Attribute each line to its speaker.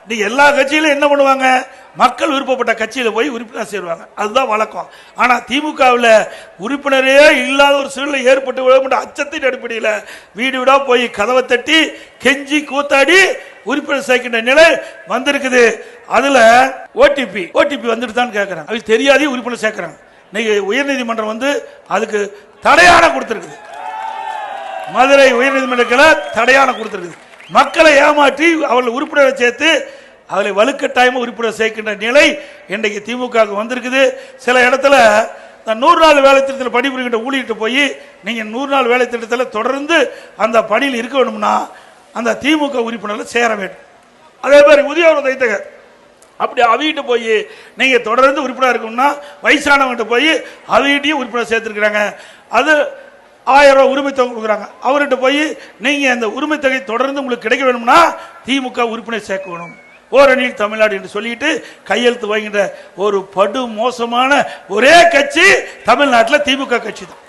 Speaker 1: நீங்க எல்லா கட்சியிலும் என்ன பண்ணுவாங்க, மக்கள் விருப்பப்பட்ட கட்சியில போய் உறுப்பினர் சேருவாங்க, அதுதான் வழக்கம். ஆனா திமுகவில் உறுப்பினரே இல்லாத ஒரு சூழ்நிலை ஏற்பட்டு அச்சத்தின் அடிப்படையில் வீடு வீடா போய் கதவை தட்டி கெஞ்சி கூத்தாடி உறுப்பினர் சேர்க்கின்ற நிலை வந்திருக்குது. அதுல ஓடிபி வந்துட்டு தான் கேட்கறாங்க, அது தெரியாதே உறுப்பினர் சேர்க்கிறாங்க. இன்னைக்கு உயர்நீதிமன்றம் அதுக்கு தடையாணை கொடுத்திருக்குது. மதுரை உயர்நீதிமன்றத்தில் தடையாணை கொடுத்திருக்குது. மக்களை ஏமாற்றி அவர்கள் உறுப்பினரை சேர்த்து அவளை வலுக்கட்டாயமா உறுப்பினர் சேர்க்கின்ற நிலை இன்றைக்கு திமுக வந்திருக்குது. சில இடத்துல 100 நாள் வேலை திட்டத்தில் பணிபுரிகின்ற ஊழியர்கிட்ட போய் நீங்க 100 நாள் வேலை திட்டத்தில் தொடர்ந்து அந்த பணியில் இருக்க வேணும்னா அந்த திமுக உறுப்பினர்கள் சேர வேண்டும். அதே மாதிரி முதியோர் தைத்தகர் அப்படி அவிகிட்ட போய் நீங்க தொடர்ந்து உறுப்பினர் இருக்கணும்னா வயசானவங்கிட்ட போய் அவிகிட்டையும் உறுப்பினர் சேர்த்திருக்கிறாங்க. அது 1000 ரூபாய் உரிமை தொகை கொடுக்குறாங்க. அவர்கிட்ட போய் நீங்க அந்த உரிமை தொகை தொடர்ந்து உங்களுக்கு கிடைக்க வேணும்னா திமுக உறுப்பினர் சேர்க்க வேணும். ஓரணியில் தமிழ்நாடு என்று சொல்லிட்டு கையெழுத்து வாங்கின்ற ஒரு படு மோசமான ஒரே கட்சி தமிழ்நாட்டில் திமுக கட்சி தான்.